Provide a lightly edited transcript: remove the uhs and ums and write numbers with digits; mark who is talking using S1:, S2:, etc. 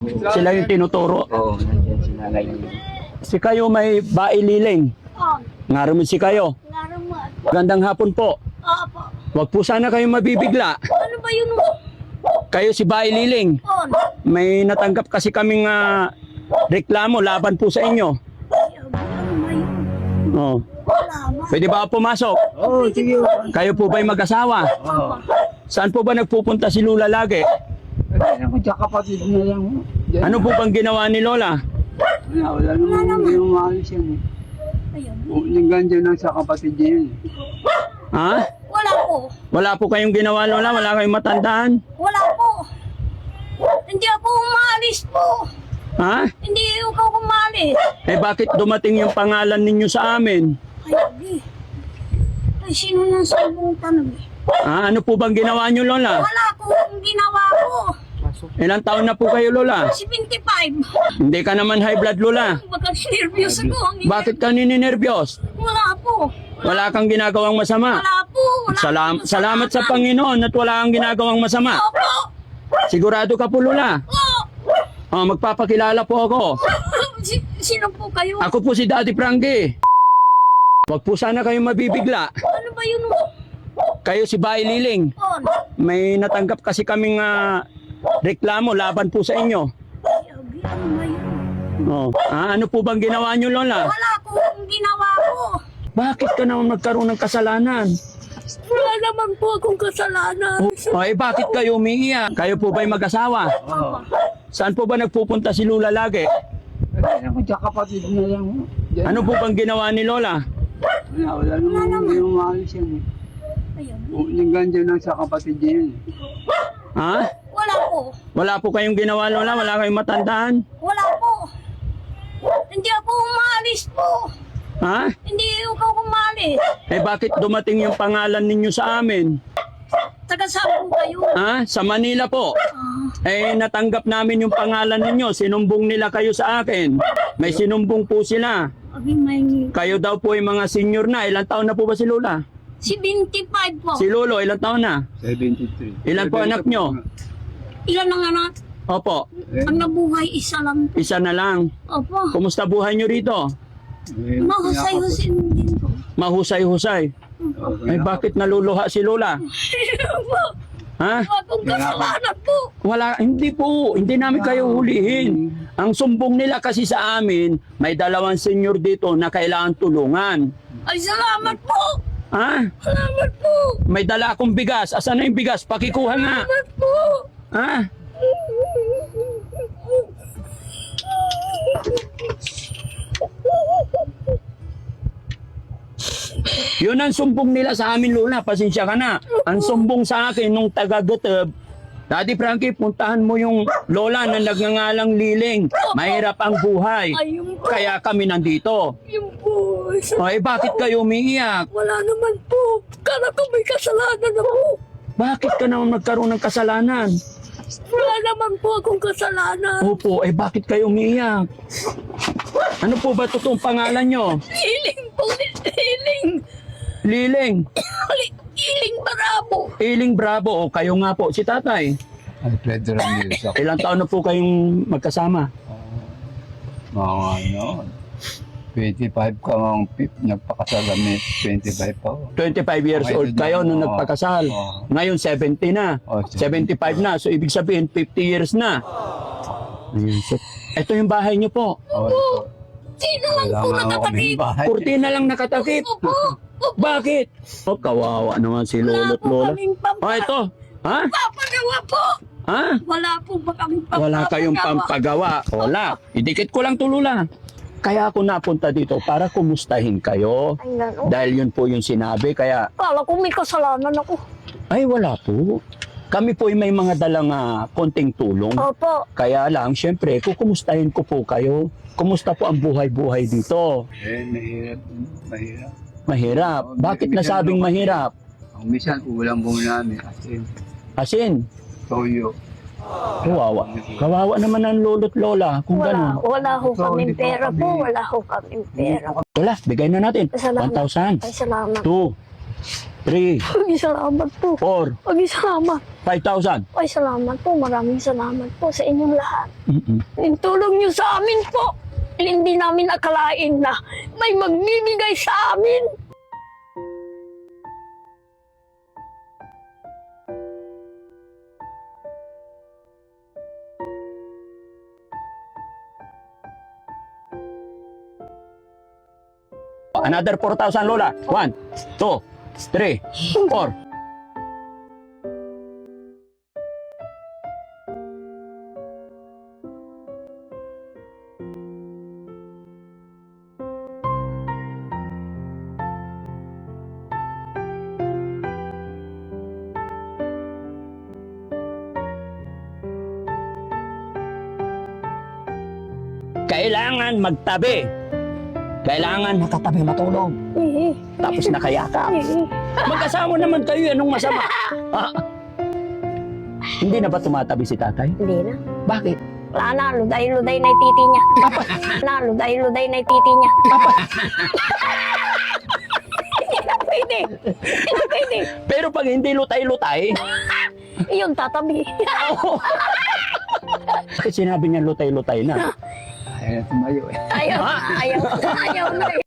S1: Sila yung tinuturo.
S2: Oo, nandiyan si Nanay.
S1: Si kayo may baililing. Ngaro mo si kayo. Magandang hapon po.
S3: Opo.
S1: Wag po sana kayo mabibigla.
S3: Ano ba yun?
S1: Kayo si baililing. May natanggap kasi kaming reklamo laban po sa inyo.
S3: Ano ba yun?
S1: Oh. Pwede ba ako pumasok?
S2: Oo, sige.
S1: Kayo po ba'y mag-asawa?
S2: Oo.
S1: Saan po ba nagpupunta si Lola lagi?
S2: Wala naman, tsaka kapatid na lang. Diyan.
S1: Ano po bang ginawa ni Lola?
S2: Wala naman, hindi umalis yan.
S3: Ayun.
S2: Nanggan dyan lang sa kapatid niya yan.
S1: Ha?
S3: Wala po.
S1: Wala po kayong ginawa, Lola? Wala kayong matandaan?
S3: Wala po. Hindi ako umalis po.
S1: Ha?
S3: Hindi ako umalis.
S1: Eh bakit dumating yung pangalan ninyo sa amin?
S3: Ay, di. Ay, sino nang sabong tanong eh?
S1: Ha? Ano po bang ginawa nyo, Lola?
S3: Wala po akong ginawa ko.
S1: Ilang taon na po kayo, Lola?
S3: 75.
S1: Hindi ka naman high blood, Lola.
S3: Baka nervyos ako.
S1: Bakit ka nininervyos?
S3: Wala po.
S1: Wala kang ginagawang masama.
S3: Wala po. Wala
S1: Salamat sa Panginoon at wala kang ginagawang masama.
S3: Opo.
S1: Sigurado ka po, Lola.
S3: Oh.
S1: Oh, magpapakilala po ako.
S3: Sino po kayo?
S1: Ako po si Daddy Frankie. Wag po sana kayong mabibigla.
S3: Ano ba yun?
S1: Kayo si Baililing. May natanggap kasi kaming reklamo laban po sa inyo.
S3: Ano ba yun?
S1: Oh. Ano po bang ginawa nyo, Lola?
S3: Wala ko akong ginawa ko.
S1: Bakit ka naman nagkaroon ng kasalanan?
S3: Wala naman po akong kasalanan.
S1: Bakit kayo umiiyak? Kayo po ba'y mag-asawa?
S2: Oo.
S1: Saan po ba nagpupunta si Lola lagi?
S2: Wala naman, tsaka kapatid na lang. Diyan.
S1: Ano po bang ginawa ni Lola?
S2: Wala naman, hindi umalis yan.
S3: Ayun.
S2: Nanggan dyan lang sa kapatid niya yan.
S1: Ha?
S3: Wala po.
S1: Wala po kayong ginawa, Lola? Wala kayong matandaan?
S3: Wala po. Hindi ako umalis po.
S1: Ha?
S3: Hindi ako umalis.
S1: Eh bakit dumating yung pangalan ninyo sa amin?
S3: Taga saan po kayo?
S1: Ha? Sa Manila po. Eh natanggap namin yung pangalan ninyo. Sinumbong nila kayo sa akin. May sinumbong po sila.
S3: Abi, may...
S1: Kayo daw po ay mga senior na. Ilang taon na po ba si Lola?
S3: 75 po.
S1: Si Lolo, ilang taon na?
S2: 73.
S1: Ilan po anak nyo?
S3: Ilan ang anak?
S1: Opo,
S3: Ang nabuhay, isa lang.
S1: isa na lang.
S3: Opo.
S1: Kumusta buhay nyo rito?
S3: Mahusay-husin din po.
S1: Mahusay-husay. Ay bakit naluluha si Lola? Ha?
S3: Akong kasalanan po.
S1: Wala, hindi po. Hindi namin kayo hulihin. Ang sumbong nila kasi sa amin, may dalawang senior dito na kailangan tulungan.
S3: Ay, salamat po.
S1: Ha?
S3: Salamat po.
S1: May dala akong bigas. Asan na yung bigas? Pakikuha nga.
S3: Salamat po.
S1: Ha? Yun ang sumbong nila sa amin, Lola. Pasensya ka na. Ang sumbong sa akin nung taga-Guteb, Daddy Frankie, puntahan mo yung Lola na nagngangalang Liling. Mahirap ang buhay.
S3: Ayun po.
S1: Kaya kami nandito.
S3: Yun po.
S1: Bakit kayo umiiyak?
S3: Wala naman po. Kala ko may kasalanan ako.
S1: Bakit ka naman nagkaroon ng kasalanan?
S3: Wala naman po akong kasalanan.
S1: Opo, bakit kayo umiiyak? Ano po ba totoong pangalan nyo?
S3: Hiling po. Hiling.
S1: Liling.
S3: Hiling Barabo.
S1: Iling Bravo. O kayo nga po, si tatay.
S2: Alfredo Ramirez ako.
S1: Ilang taon na po kayong magkasama?
S2: Mga ano, 25 ka ang nagpakasal kami, 25 pa ako.
S1: 25 years old kayo nung
S2: Oo.
S1: nagpakasal.
S2: Oo.
S1: Ngayon 70 na.
S2: Oo,
S1: 75 na. So ibig sabihin 50 years na. Ayun. So, ito yung bahay niyo po.
S2: Oh,
S3: Sino lang
S2: wala
S3: po
S2: nga ako kaming
S3: nakatakip?
S2: bahay.
S1: Kurtina lang nakatakip.
S3: Opo.
S1: Bakit? Oh, kawawa naman si
S3: Wala
S1: Lolo't
S3: po
S1: Lola.
S3: kaming
S1: Ito. Ha?
S3: pampagawa po.
S1: Ha?
S3: Wala po ba kaming pampagawa?
S1: Wala kayong pampagawa. Wala. Idikit ko lang tulula. Kaya ako napunta dito para kumustahin kayo.
S3: Ay, nano.
S1: Dahil yun po yung sinabi. Kaya,
S3: Kala ko may kasalanan ako.
S1: ay wala po. Kami po ay may mga dalang konting tulong.
S3: Opo.
S1: Kaya lang, syempre, kukumustahin ko po kayo. Kumusta po ang buhay-buhay dito?
S2: Mahirap, mahirap.
S1: Mahirap. Bakit nasabing mahirap?
S2: Ang minsan, ulam muna namin, asin,
S1: Asin.
S2: toyo.
S1: Kawawa. Kawawa naman ang lolo't lola kung
S3: Wala.
S1: gano'n.
S3: Wala ho
S2: Ikaw,
S3: kaming
S2: hindi pa
S3: pera
S2: kami-
S3: po. Wala ho kaming pera.
S1: Wala, bigay na natin.
S3: Salamat.
S1: 1,000.
S3: Ay, salamat.
S1: 2, 3,
S3: Ay, salamat po.
S1: 4,
S3: Ay, salamat.
S1: 5,000.
S3: Ay, salamat po. Maraming salamat po sa inyong lahat.
S1: Mm-mm.
S3: Yung tulong niyo sa amin po. Hindi namin akalain na may magbibigay sa amin.
S1: Another 4,000, Lola. 1, 2, 3, 4. Kailangan magtabi. Kailangan nakatabi matulog. Tapos nakayakap. Mag-asawa naman kayo, anong masama? Ah. Hindi na ba tumatabi si tatay?
S3: Hindi na.
S1: Bakit?
S3: Wala na. Luday-luday na yung titi niya. Luday-luday na yung titi niya. Hindi na pwede. Hindi na pwede.
S1: Pero pag hindi lutay-lutay,
S3: Iyon, tatabi.
S1: sinabi niya lutay-lutay na.
S2: Ayaw na tumayo eh.
S3: Ayaw na eh.